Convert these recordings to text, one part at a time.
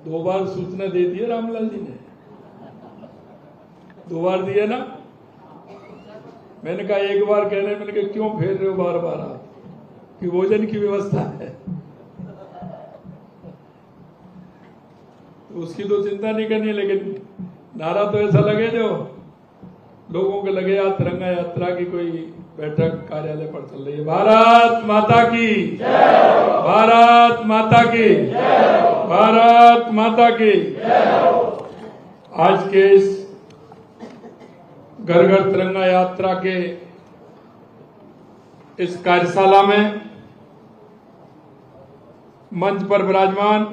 2 बार सूचना दे दी है रामलाल जी ने, 2 बार दिया ना। मैंने कहा 1 बार कहने, मैंने कहा क्यों फेर रहे हो बार बार आप, कि भोजन की व्यवस्था है तो उसकी तो चिंता नहीं करनी, लेकिन नारा तो ऐसा लगे जो लोगों के लगे या तिरंगा यात्रा की कोई बैठक कार्यालय पर चल रही है। भारत माता की जय, भारत माता की जय, भारत माता की जय। आज के इस घर घर तिरंगा यात्रा के इस कार्यशाला में मंच पर विराजमान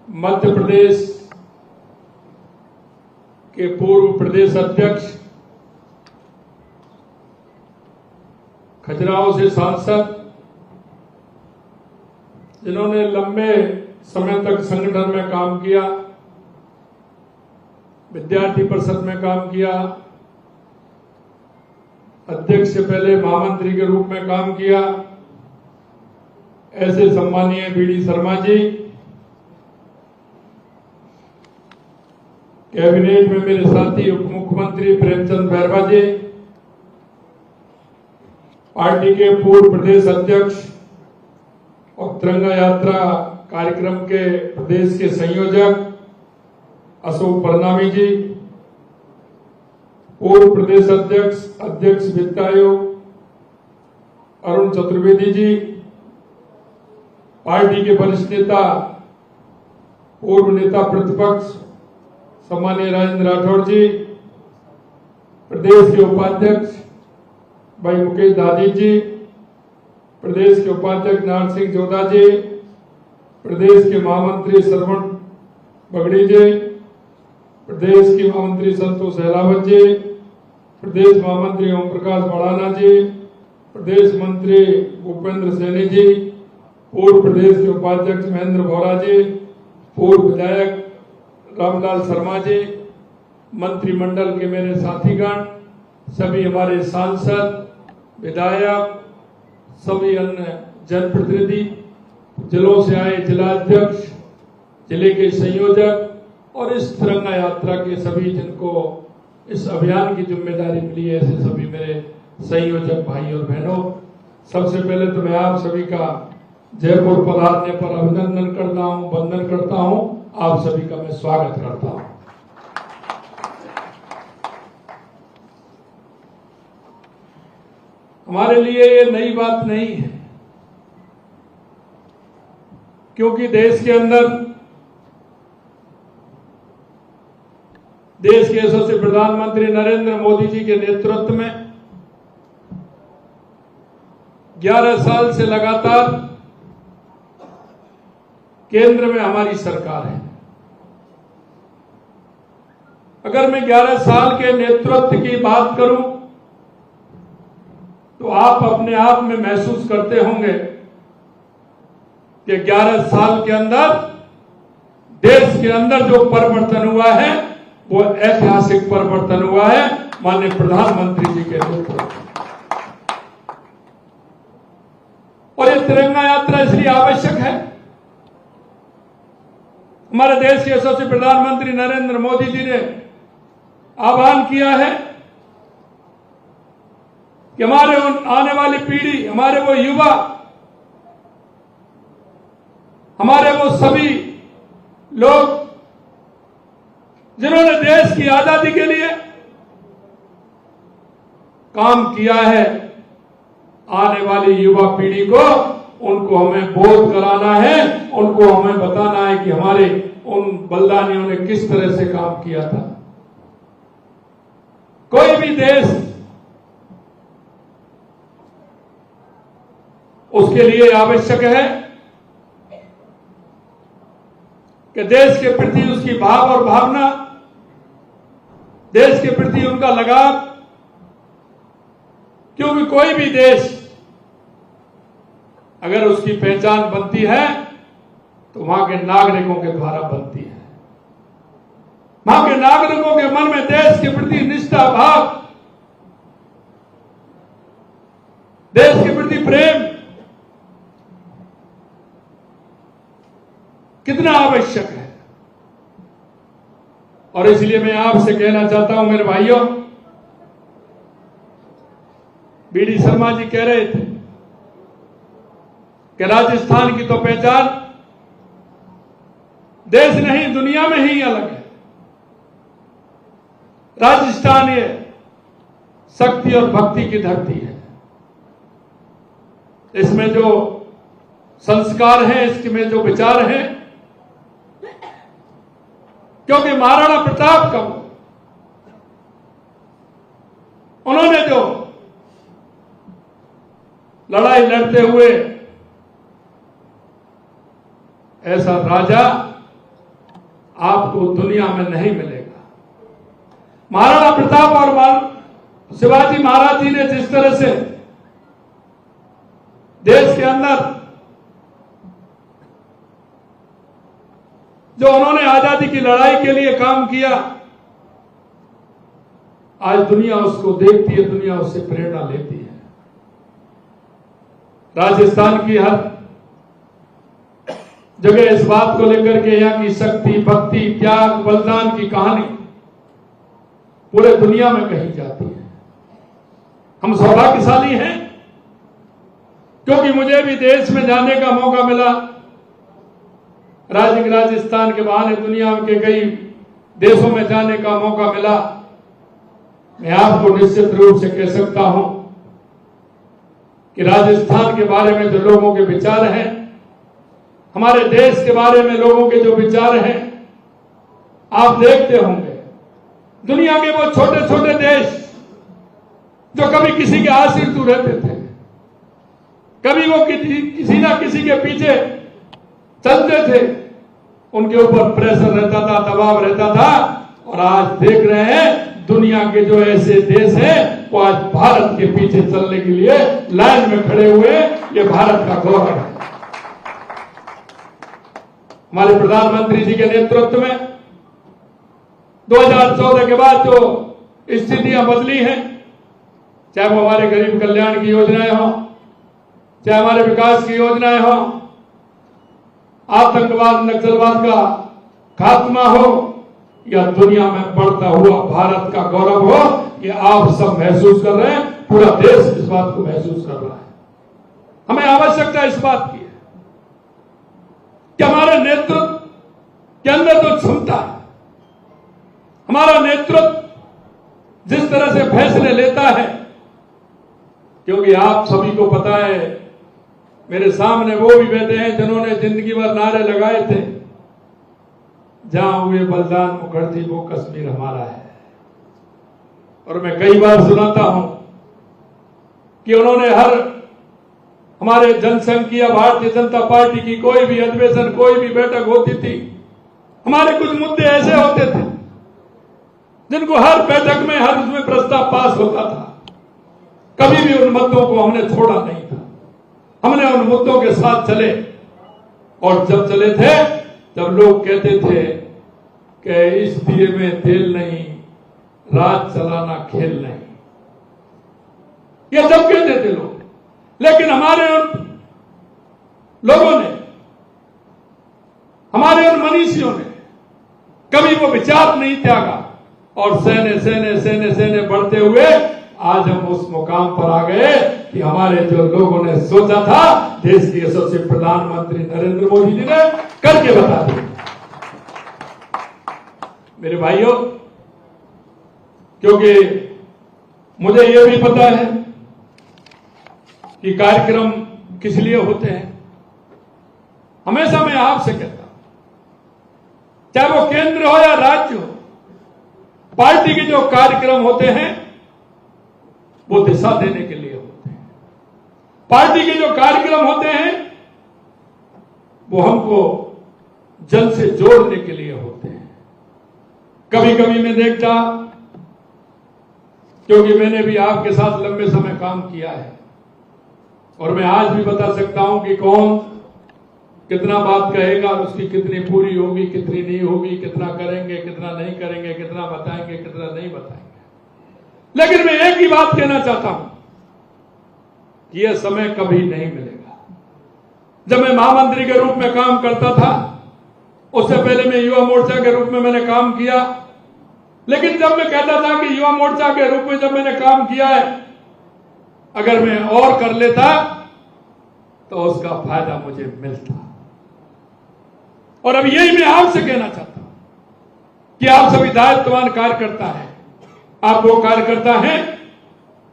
मध्य प्रदेश के पूर्व प्रदेश अध्यक्ष, खजुराहो से सांसद, जिन्होंने लंबे समय तक संगठन में काम किया, विद्यार्थी परिषद में काम किया, अध्यक्ष से पहले महामंत्री के रूप में काम किया, ऐसे सम्मानीय बीडी शर्मा जी, कैबिनेट में मेरे साथी उप मुख्यमंत्री प्रेमचंद बैरवा जी, पार्टी के पूर्व प्रदेश अध्यक्ष और तिरंगा यात्रा कार्यक्रम के प्रदेश के संयोजक अशोक परनामी जी, पूर्व प्रदेश अध्यक्ष वित्त आयोग अरुण चतुर्वेदी जी, पार्टी के वरिष्ठ नेता पूर्व नेता प्रतिपक्ष सम्मानीय राजेंद्र राठौड़ जी, प्रदेश के उपाध्यक्ष भाई मुकेश दादी जी, प्रदेश के उपाध्यक्ष नारायण सिंह जोधा जी, प्रदेश के महामंत्री श्रवण बगड़ी जी, प्रदेश के महामंत्री संतोष अहलावत जी, प्रदेश महामंत्री ओम प्रकाश बड़ाना जी, प्रदेश मंत्री भूपेंद्र सैनी जी, पूर्व प्रदेश के उपाध्यक्ष महेंद्र भौरा जी, पूर्व विधायक रामलाल शर्मा जी, मंत्रिमंडल के मेरे साथीगण, सभी हमारे सांसद, विधायक, सभी अन्य जनप्रतिनिधि, जिलों से आए जिलाध्यक्ष, जिले के संयोजक और इस तिरंगा यात्रा के सभी जिनको इस अभियान की जिम्मेदारी मिली है, ऐसे सभी मेरे संयोजक भाई और बहनों, सबसे पहले तो मैं आप सभी का जयपुर पधारने पर अभिनंदन करता हूं, वंदन करता हूं, आप सभी का मैं स्वागत करता हूं। हमारे लिए ये नई बात नहीं है, क्योंकि देश के अंदर देश के यशस्वी प्रधानमंत्री नरेंद्र मोदी जी के नेतृत्व में 11 साल से लगातार केंद्र में हमारी सरकार है। अगर मैं 11 साल के नेतृत्व की बात करूं तो आप अपने आप में महसूस करते होंगे कि 11 साल के अंदर देश के अंदर जो परिवर्तन हुआ है वो ऐतिहासिक परिवर्तन हुआ है माननीय प्रधानमंत्री जी के नेतृत्व। और ये तिरंगा यात्रा इसलिए आवश्यक है, हमारे देश के यशस्वी प्रधानमंत्री नरेंद्र मोदी जी ने आह्वान किया है कि हमारे आने वाली पीढ़ी, हमारे वो युवा, हमारे वो सभी लोग जिन्होंने देश की आजादी के लिए काम किया है, आने वाली युवा पीढ़ी को उनको हमें बोध कराना है, उनको हमें बताना है कि हमारे उन बलिदानियों ने किस तरह से काम किया था। कोई भी देश उसके लिए आवश्यक है कि देश के प्रति उसकी भाव और भावना, देश के प्रति उनका लगाव, क्योंकि कोई भी देश अगर उसकी पहचान बनती है तो वहां के नागरिकों के द्वारा बनती है। वहां के नागरिकों के मन में देश के प्रति निष्ठा भाव, देश के प्रति प्रेम, कितना आवश्यक है। और इसलिए मैं आपसे कहना चाहता हूं मेरे भाइयों, बीडी शर्मा जी कह रहे थे कि राजस्थान की तो पहचान देश नहीं दुनिया में ही अलग है। राजस्थान ये शक्ति और भक्ति की धरती है। इसमें जो संस्कार हैं, इसमें जो विचार हैं, क्योंकि महाराणा प्रताप का उन्होंने जो लड़ाई लड़ते हुए ऐसा राजा आपको दुनिया में नहीं मिलेगा। महाराणा प्रताप और शिवाजी महाराज जी ने जिस तरह से देश के अंदर जो उन्होंने आजादी की लड़ाई के लिए काम किया, आज दुनिया उसको देखती है, दुनिया उससे प्रेरणा लेती है। राजस्थान की हर जगह इस बात को लेकर के यहाँ की शक्ति, भक्ति, त्याग, बलिदान की कहानी पूरे दुनिया में कही जाती है। हम सौभाग्यशाली हैं क्योंकि मुझे भी देश में जाने का मौका मिला। राजस्थान के बहाने दुनिया के कई देशों में जाने का मौका मिला। मैं आपको निश्चित रूप से कह सकता हूं कि राजस्थान के बारे में जो लोगों के विचार हैं, हमारे देश के बारे में लोगों के जो विचार हैं, आप देखते होंगे दुनिया के वो छोटे छोटे देश जो कभी किसी के आश्रित रहते थे, कभी वो किसी ना किसी के पीछे चलते थे, उनके ऊपर प्रेशर रहता था, दबाव रहता था। और आज देख रहे हैं दुनिया के जो ऐसे देश हैं वो आज भारत के पीछे चलने के लिए लाइन में खड़े हुए। ये भारत का गौरव है। हमारे प्रधानमंत्री जी के नेतृत्व में 2014 के बाद जो स्थितियां बदली हैं, चाहे वो हमारे गरीब कल्याण की योजनाएं हो, चाहे हमारे विकास की योजनाएं हो, आतंकवाद नक्सलवाद का खात्मा हो, या दुनिया में बढ़ता हुआ भारत का गौरव हो, ये आप सब महसूस कर रहे हैं। पूरा देश इस बात को महसूस कर रहा है। हमें आवश्यकता इस बात की है कि हमारे नेतृत्व के अंदर जो क्षमता है, हमारा नेतृत्व जिस तरह से फैसले लेता है, क्योंकि आप सभी को पता है, मेरे सामने वो भी बैठे हैं जिन्होंने जिंदगी भर नारे लगाए थे, जहां हुए बलिदान मुखर्जी वो कश्मीर हमारा है। और मैं कई बार सुनाता हूं कि उन्होंने हमारे जनसंघ या भारतीय जनता पार्टी की कोई भी अधिवेशन, कोई भी बैठक होती थी, हमारे कुछ मुद्दे ऐसे होते थे जिनको हर बैठक में हर उसमें प्रस्ताव पास होता था। कभी भी उन मुद्दों को हमने छोड़ा नहीं था। हमने उन मुद्दों के साथ चले, और जब चले थे तब लोग कहते थे कि इस दिए में तेल नहीं, राज चलाना खेल नहीं, ये सब कहते थे लोग। लेकिन हमारे उन लोगों ने, हमारे उन मनीषियों ने कभी वो विचार नहीं त्यागा, और सेने सेने सेने सेने बढ़ते हुए आज हम उस मुकाम पर आ गए कि हमारे जो लोगों ने सोचा था, देश के यशस्वी प्रधानमंत्री नरेंद्र मोदी जी ने करके बता दिया। मेरे भाइयों, क्योंकि मुझे यह भी पता है कि कार्यक्रम किस लिए होते हैं, हमेशा मैं आपसे कहता हूं, चाहे वो केंद्र हो या राज्य हो, पार्टी के जो कार्यक्रम होते हैं वो दिशा देने के लिए होते हैं। पार्टी के जो कार्यक्रम होते हैं वो हमको जन से जोड़ने के लिए होते हैं। कभी कभी मैं देखता, क्योंकि मैंने भी आपके साथ लंबे समय काम किया है, और मैं आज भी बता सकता हूं कि कौन कितना बात कहेगा, उसकी कितनी पूरी होगी, कितनी नहीं होगी, कितना करेंगे, कितना नहीं करेंगे, कितना बताएंगे, कितना नहीं बताएंगे। लेकिन मैं एक ही बात कहना चाहता हूं कि यह समय कभी नहीं मिलेगा। जब मैं महामंत्री के रूप में काम करता था, उससे पहले मैं युवा मोर्चा के रूप में मैंने काम किया। लेकिन जब मैं कहता था कि युवा मोर्चा के रूप में जब मैंने काम किया है, अगर मैं और कर लेता तो उसका फायदा मुझे मिलता। और अब यही मैं आपसे कहना चाहता हूं कि आप सभी दायित्ववान कार्यकर्ता हैं, आप वो कार्यकर्ता हैं,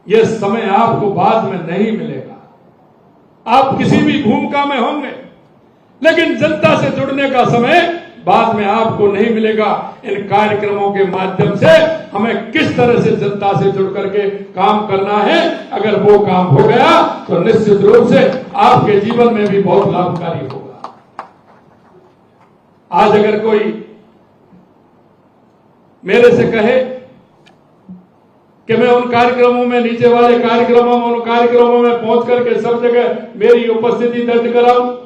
यह समय आपको बाद में नहीं मिलेगा। आप किसी भी भूमिका में होंगे, लेकिन जनता से जुड़ने का समय बाद में आपको नहीं मिलेगा। इन कार्यक्रमों के माध्यम से हमें किस तरह से जनता से जुड़ करके काम करना है, अगर वो काम हो गया तो निश्चित रूप से आपके जीवन में भी बहुत लाभकारी होगा। आज अगर कोई मेरे से कहे कि मैं उन कार्यक्रमों में, नीचे वाले कार्यक्रमों में, उन कार्यक्रमों में पहुंच करके सब जगह मेरी उपस्थिति दर्ज कराऊं,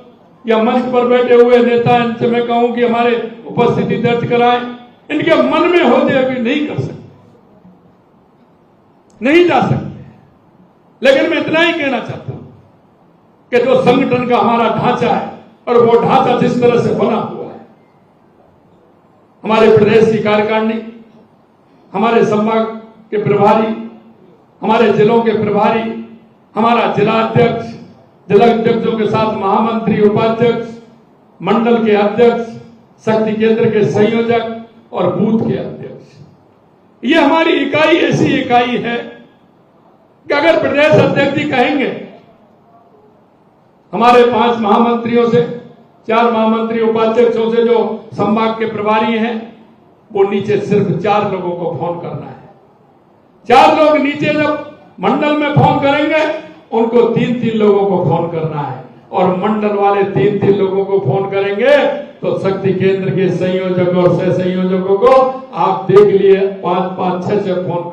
या मंच पर बैठे हुए नेता इनसे मैं कहूं कि हमारे उपस्थिति दर्ज कराएं, इनके मन में होते अभी नहीं कर सकते, नहीं जा सकते। लेकिन मैं इतना ही कहना चाहता हूं कि जो संगठन का हमारा ढांचा है, और वो ढांचा जिस तरह से बना हुआ है, हमारे प्रदेश की कार्यकारिणी, हमारे संभाग के प्रभारी, हमारे जिलों के प्रभारी, हमारा जिला अध्यक्ष, जिला अध्यक्षों के साथ महामंत्री, उपाध्यक्ष, मंडल के अध्यक्ष, शक्ति केंद्र के संयोजक और बूथ के अध्यक्ष, ये हमारी इकाई ऐसी इकाई है कि अगर प्रदेश अध्यक्ष जी कहेंगे, हमारे 5 महामंत्रियों से, 4 महामंत्री उपाध्यक्षों से जो संभाग के प्रभारी हैं, वो नीचे सिर्फ 4 लोगों को फोन करना है। 4 लोग नीचे जब मंडल में फोन करेंगे, उनको 3-3 लोगों को फोन करना है, और मंडल वाले 3-3 लोगों को फोन करेंगे तो शक्ति केंद्र के संयोजक और सह संयोजकों को आप देख लिए 5-5, 6 फोन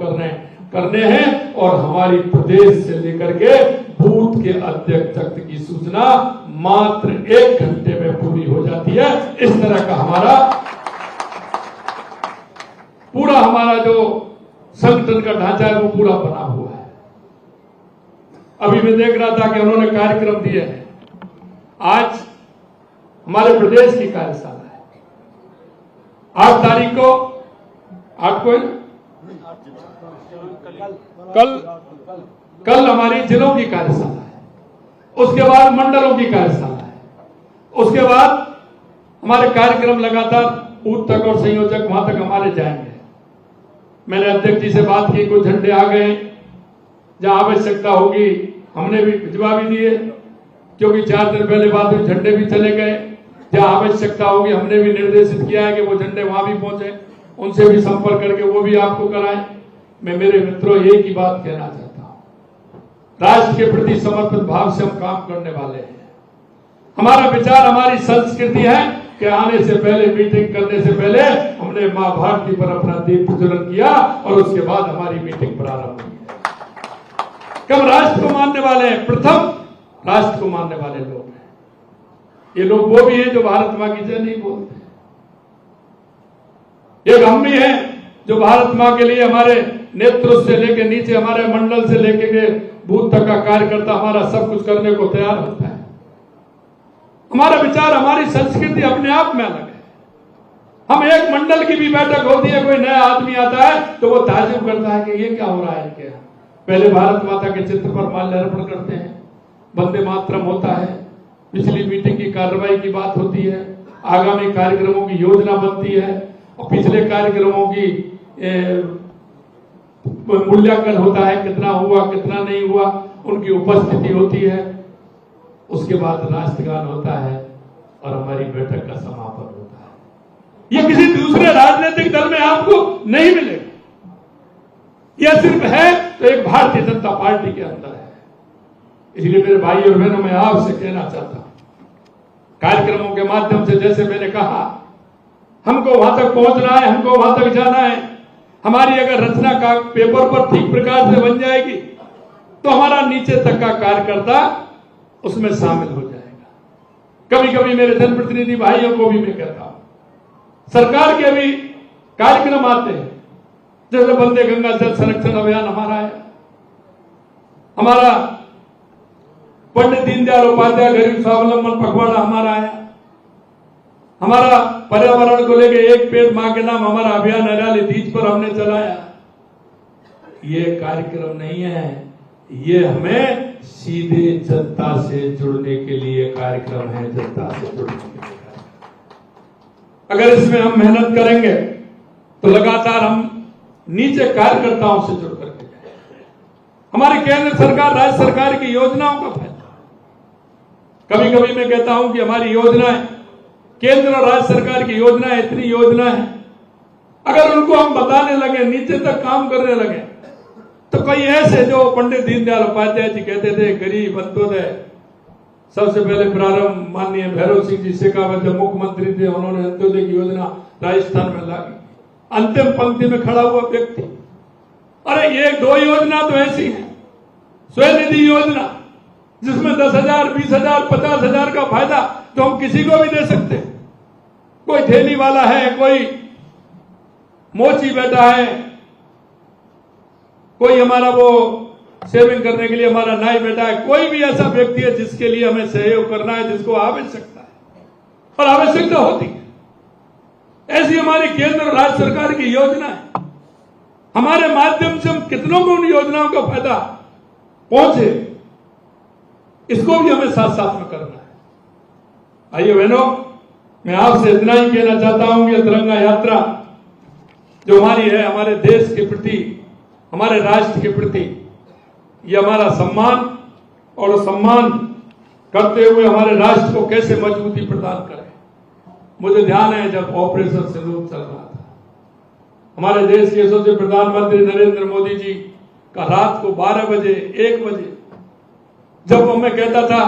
करने हैं, और हमारी प्रदेश से लेकर के बूथ के अध्यक्ष तक की सूचना मात्र 1 घंटे में पूरी हो जाती है। इस तरह का हमारा जो संगठन का ढांचा है वो पूरा बना हुआ है। अभी मैं देख रहा था कि उन्होंने कार्यक्रम दिए हैं। आज हमारे प्रदेश की कार्यशाला है, 8 तारीख को, 8 को कल हमारी जिलों की कार्यशाला है, उसके बाद मंडलों की कार्यशाला है, उसके बाद हमारे कार्यक्रम लगातार बूथ तक और संयोजक वहां तक हमारे जाएंगे। मैंने अध्यक्ष जी से बात की, कुछ झंडे आ गए, जहां आवश्यकता होगी हमने भी भिजवा भी दिए, क्योंकि 4 दिन पहले बाद में झंडे भी चले गए। जहां आवश्यकता होगी हमने भी निर्देशित किया है कि वो झंडे वहां भी पहुंचे, उनसे भी संपर्क करके वो भी आपको कराएं। मैं मेरे मित्रों एक ही बात कहना चाहता हूं, राष्ट्र के प्रति समर्पित भाव से हम काम करने वाले हैं। हमारा विचार, हमारी संस्कृति है कि आने से पहले, मीटिंग करने से पहले हमने मां भारती पर अपना दीप प्रज्वलन किया, और उसके बाद हमारी मीटिंग प्रारंभ हुई। कब राष्ट्र को मानने वाले हैं, प्रथम राष्ट्र को मानने वाले लोग हैं। ये लोग वो भी हैं जो भारत मां की जय नहीं बोलते। एक हम भी हैं जो भारत मां के लिए हमारे नेतृत्व से लेके नीचे, हमारे मंडल से लेके के बूथ तक का कार्यकर्ता हमारा सब कुछ करने को तैयार होता है। हमारा विचार, हमारी संस्कृति अपने आप में अलग है। हम एक मंडल की भी बैठक होती है, कोई नया आदमी आता है तो वो ताज्जुब करता है कि ये क्या हो रहा है क्या। पहले भारत माता के चित्र पर माल्यार्पण करते हैं, वंदे मातरम होता है, पिछली मीटिंग की कार्रवाई की बात होती है, आगामी कार्यक्रमों की योजना बनती है, और पिछले कार्यक्रमों की मूल्यांकन होता है, कितना हुआ कितना नहीं हुआ, उनकी उपस्थिति होती है। उसके बाद राष्ट्रगान होता है और हमारी बैठक का समापन होता है। यह किसी दूसरे राजनीतिक दल में आपको नहीं मिलेगा। यह सिर्फ है तो एक भारतीय जनता पार्टी के अंदर है। इसलिए मेरे भाई और बहनों, मैं आपसे कहना चाहता हूं, कार्यक्रमों के माध्यम से, जैसे मैंने कहा, हमको वहां तक पहुंचना है, हमको वहां तक जाना है। हमारी अगर रचना का पेपर पर ठीक प्रकार से बन जाएगी तो हमारा नीचे तक का कार्यकर्ता उसमें शामिल हो जाएगा। कभी कभी मेरे जनप्रतिनिधि भाइयों को भी मैं कहता हूं, सरकार के भी कार्यक्रम आते हैं, जैसे वंदे गंगा जल संरक्षण अभियान हमारा है, हमारा पंडित दीनदयाल उपाध्याय गरीब स्वावलंबन पखवाड़ा हमारा है, हमारा पर्यावरण को लेकर एक पेड़ मां के नाम हमारा अभियान हरियाली तीज पर हमने चलाया। ये कार्यक्रम नहीं है, ये हमें सीधे जनता से जुड़ने के लिए कार्यक्रम है, जनता से जुड़ने के लिए। अगर इसमें हम मेहनत करेंगे तो लगातार हम नीचे कार्यकर्ताओं से जुड़ करके हमारी केंद्र सरकार राज्य सरकार की योजनाओं का फायदा। कभी कभी मैं कहता हूं कि हमारी योजनाएं, केंद्र और राज्य सरकार की योजनाएं, इतनी योजना है, अगर उनको हम बताने लगे, नीचे तक काम करने लगे, तो कई ऐसे जो पंडित दीनदयाल उपाध्याय जी कहते थे, गरीब अंत्योदय, सबसे पहले प्रारंभ माननीय भैरव सिंह जी शेखावत जब मुख्यमंत्री थे, उन्होंने अंत्योदय की योजना राजस्थान में लाई। अंतिम पंक्ति में खड़ा हुआ व्यक्ति, अरे ये 2 योजना तो ऐसी है, स्वनिधि योजना जिसमें 10,000, 20,000, 50,000 का फायदा तो हम किसी को भी दे सकते हैं। कोई ठेली वाला है, कोई मोची बैठा है, कोई हमारा वो सेविंग करने के लिए हमारा नाई बैठा है, कोई भी ऐसा व्यक्ति है जिसके लिए हमें सहयोग करना है, जिसको आवश्यकता है और आवश्यकता होती है। ऐसी हमारी केंद्र और राज्य सरकार की योजना है। हमारे माध्यम से हम कितनों को उन योजनाओं का फायदा पहुंचे, इसको भी हमें साथ साथ में करना है। आइए बहनों, मैं आपसे इतना ही कहना चाहता हूं कि तिरंगा यात्रा जो हमारी है, हमारे देश के प्रति, हमारे राष्ट्र के प्रति, ये हमारा सम्मान और सम्मान करते हुए हमारे राष्ट्र को कैसे मजबूती प्रदान करें। मुझे ध्यान है जब ऑपरेशन सिंदूर चल रहा था, हमारे देश के यशस्वी प्रधानमंत्री नरेंद्र मोदी जी का रात को 12 बजे 1 बजे जब मैं कहता था,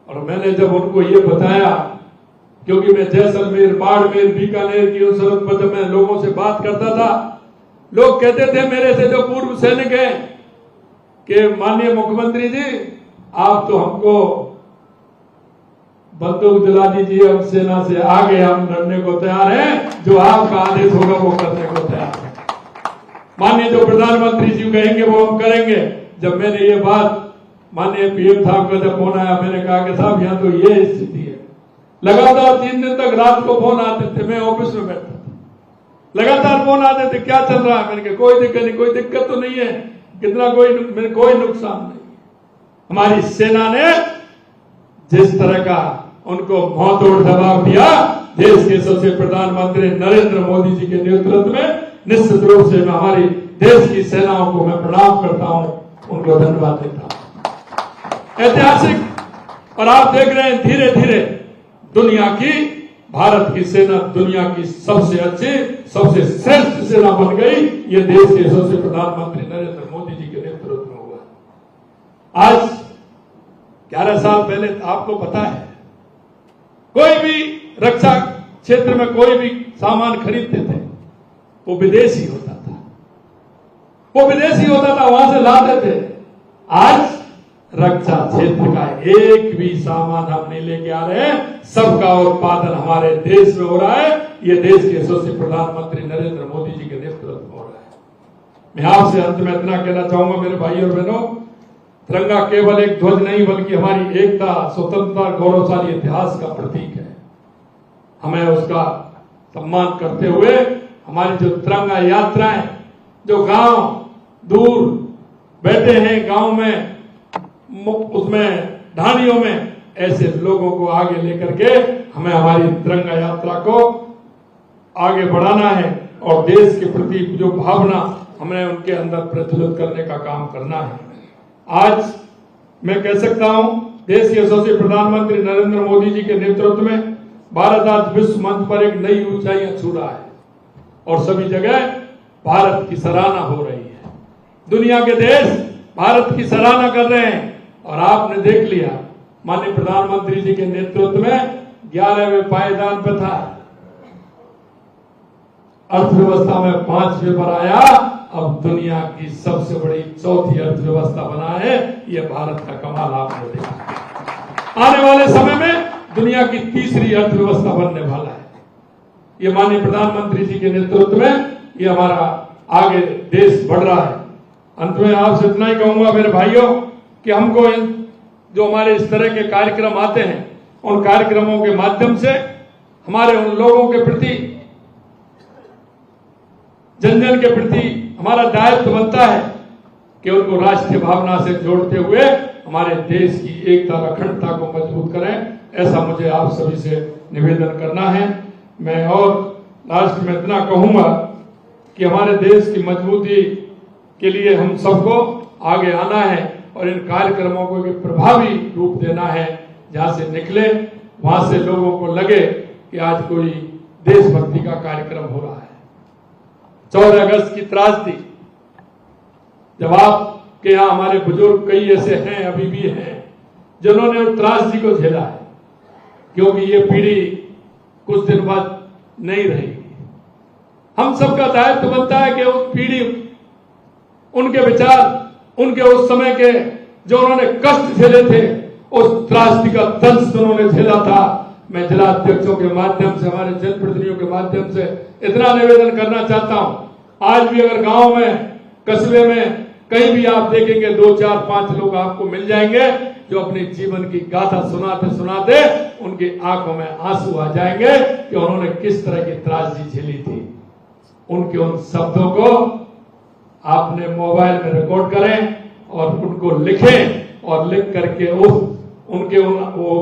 और मैंने जब उनको ये बताया, क्योंकि मैं जैसलमेर, बाड़मेर, बीकानेर की उस सड़क पर जब मैं लोगों से बात करता था, लोग कहते थे मेरे से जो पूर्व सैनिक हैं कि माननीय मुख्यमंत्री जी आप तो हमको बंदूक दिला दीजिए, हम सेना से आगे हम लड़ने को तैयार हैं, जो आपका आदेश होगा वो करने को तैयार है। माननीय जो प्रधानमंत्री जी कहेंगे वो हम करेंगे। जब मैंने ये बात माननीय पीएम साहब का जब फोन आया, मैंने कहा कि साहब यहाँ तो ये स्थिति है। लगातार 3 दिन तक रात को फोन आते थे, मैं ऑफिस में बैठा था, लगातार फोन आते थे, क्या चल रहा है? मैंने कहा कोई दिक्कत नहीं, कोई दिक्कत तो नहीं है, कितना कोई नुकसान नहीं। हमारी सेना ने जिस तरह का उनको मुंहतोड़ जवाब दिया, देश के सबसे प्रधानमंत्री नरेंद्र मोदी जी के नेतृत्व में, निश्चित रूप से मैं हमारी देश की सेनाओं को मैं प्रणाम करता हूं, उनको धन्यवाद देता हूं। ऐतिहासिक, और आप देख रहे हैं धीरे धीरे दुनिया की, भारत की सेना दुनिया की सबसे अच्छी, सबसे श्रेष्ठ सेना बन गई। ये देश के सबसे प्रधानमंत्री नरेंद्र मोदी जी के नेतृत्व में हुआ। आज 11 साल पहले आपको पता है, कोई भी रक्षा क्षेत्र में कोई भी सामान खरीदते थे वो विदेशी होता था, वहां से लाते थे। आज रक्षा क्षेत्र का एक भी सामान हम नहीं लेके आ रहे हैं, सबका उत्पादन हमारे देश में हो रहा है। ये देश के यशस्वी प्रधानमंत्री नरेंद्र मोदी जी के नेतृत्व में हो रहा है। मैं आपसे अंत में इतना कहना चाहूंगा मेरे भाई और बहनों, तिरंगा केवल एक ध्वज नहीं बल्कि हमारी एकता, स्वतंत्रता, गौरवशाली इतिहास का प्रतीक है। हमें उसका सम्मान करते हुए हमारी जो तिरंगा यात्राएं, जो गांव दूर बैठे हैं गांव में, उसमें ढानियों में, ऐसे लोगों को आगे लेकर के हमें हमारी तिरंगा यात्रा को आगे बढ़ाना है और देश के प्रति जो भावना हमें उनके अंदर प्रज्वलित करने का काम करना है। आज मैं कह सकता हूं, देश के यशस्वी प्रधानमंत्री नरेंद्र मोदी जी के नेतृत्व में भारत आज विश्व मंच पर एक नई ऊंचाइयां छू रहा है और सभी जगह भारत की सराहना हो रही है। दुनिया के देश भारत की सराहना कर रहे हैं और आपने देख लिया माननीय प्रधानमंत्री जी के नेतृत्व में 11वें पायदान पर था, अर्थव्यवस्था में 5वें पर आया, अब दुनिया की सबसे बड़ी 4थी अर्थव्यवस्था बना है। यह भारत का कमाल आपने देखा। आने वाले समय में दुनिया की 3री अर्थव्यवस्था बनने वाला है। ये माननीय प्रधानमंत्री जी के नेतृत्व में ये हमारा आगे देश बढ़ रहा है। अंत में आपसे इतना ही कहूंगा मेरे भाइयों कि हमको जो हमारे इस तरह के कार्यक्रम आते हैं, उन कार्यक्रमों के माध्यम से हमारे उन लोगों के प्रति, जन जन के प्रति हमारा दायित्व बनता है कि उनको राष्ट्रीय भावना से जोड़ते हुए हमारे देश की एकता और अखंडता को मजबूत करें। ऐसा मुझे आप सभी से निवेदन करना है। मैं और लास्ट में इतना कहूंगा कि हमारे देश की मजबूती के लिए हम सबको आगे आना है और इन कार्यक्रमों को एक प्रभावी रूप देना है। जहां से निकले वहां से लोगों को लगे कि आज कोई देशभक्ति का कार्यक्रम हो रहा है। 14 अगस्त की त्रासदी, जब आपके यहाँ हमारे बुजुर्ग कई ऐसे हैं, अभी भी हैं, जिन्होंने उस त्रासदी को झेला है, क्योंकि ये पीढ़ी कुछ दिन बाद नहीं रहेगी। हम सबका दायित्व बनता है कि उस पीढ़ी, उनके विचार, उनके उस समय के जो उन्होंने कष्ट झेले थे, उस त्रासदी का दंश उन्होंने झेला था। मैं जिला अध्यक्षों के माध्यम से, हमारे जनप्रतिनिधियों के माध्यम से इतना निवेदन करना चाहता हूं, आज भी अगर गांव में, कस्बे में कहीं भी आप देखेंगे 2, 4, 5 लोग आपको मिल जाएंगे जो अपने जीवन की गाथा सुनाते सुनाते उनकी आंखों में आंसू आ जाएंगे कि उन्होंने किस तरह की त्रासदी झेली थी। उनके उन शब्दों को आपने मोबाइल में रिकॉर्ड करें और उनको लिखें और लिख करके उनके वो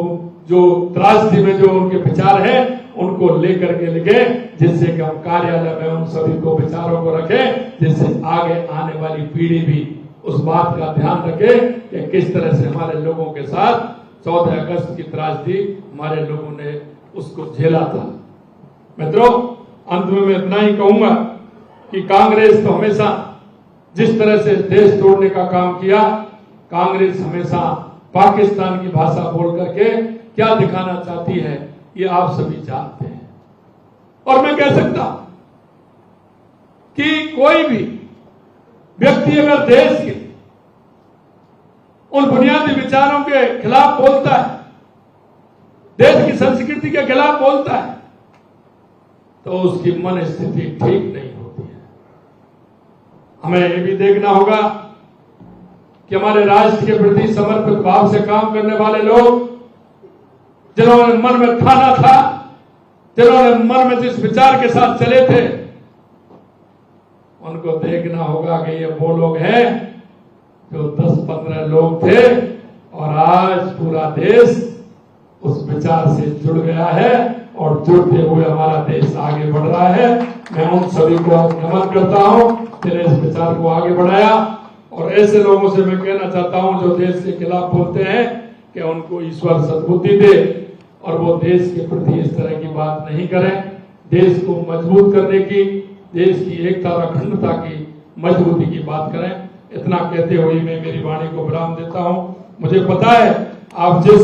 जो त्रासदी में जो उनके विचार हैं उनको लेकर के लिखें, जिससे कि हम कार्यालय में उन सभी को विचारों को रखें, जिससे आगे आने वाली पीढ़ी भी उस बात का ध्यान रखे कि किस तरह से हमारे लोगों के साथ 14 अगस्त की त्रासदी हमारे लोगों ने उसको झेला था। मित्रों, अंत में मैं इतना ही कहूंगा कि कांग्रेस तो हमेशा जिस तरह से देश तोड़ने का काम किया, कांग्रेस हमेशा पाकिस्तान की भाषा बोल करके क्या दिखाना चाहती है ये आप सभी जानते हैं। और मैं कह सकता हूं कि कोई भी व्यक्ति अगर देश के उन बुनियादी विचारों के खिलाफ बोलता है, देश की संस्कृति के खिलाफ बोलता है, तो उसकी मन स्थिति ठीक नहीं होती है। हमें ये भी देखना होगा कि हमारे राष्ट्र के प्रति समर्पित भाव से काम करने वाले लोग, जिन्होंने मन में ठाना था, जिन्होंने मन में जिस विचार के साथ चले थे, उनको देखना होगा कि ये वो लोग हैं जो 10-15 लोग थे और आज पूरा देश उस विचार से जुड़ गया है और जुड़ते हुए हमारा देश आगे बढ़ रहा है। मैं उन सभी को नमन करता हूं जिन्हें इस विचार को आगे बढ़ाया, और ऐसे लोगों से मैं कहना चाहता हूं जो देश के खिलाफ बोलते हैं कि उनको ईश्वर सद्बुद्धि दे और वो देश के प्रति इस तरह की बात नहीं करें। देश को मजबूत करने की, देश की एकता और अखंडता की मजबूती की बात करें। इतना कहते हुए मैं मेरी वाणी को विराम देता हूं। मुझे पता है आप जिस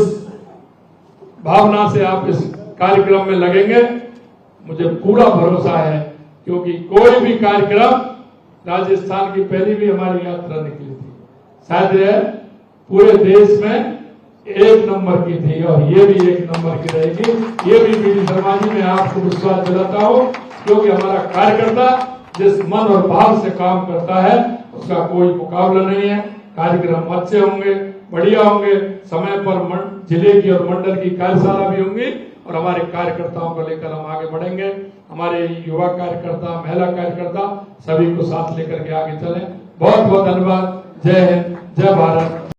भावना से आप इस कार्यक्रम में लगेंगे, मुझे पूरा भरोसा है, क्योंकि कोई भी कार्यक्रम, राजस्थान की पहली भी हमारी यात्रा निकली थी, शायद पूरे देश में 1 नंबर की थी और ये भी 1 नंबर की रहेगी। ये भी मेरी शर्मा जी मैं आपको विश्वास दिलाता हूँ, क्योंकि हमारा कार्यकर्ता जिस मन और भाव से काम करता है उसका कोई मुकाबला नहीं है। कार्यक्रम अच्छे होंगे, बढ़िया होंगे, समय पर जिले की और मंडल की कार्यशाला भी होंगी और हमारे कार्यकर्ताओं को लेकर हम आगे बढ़ेंगे। हमारे युवा कार्यकर्ता, महिला कार्यकर्ता सभी को साथ लेकर के आगे चलें। बहुत बहुत धन्यवाद। जय हिंद, जय भारत।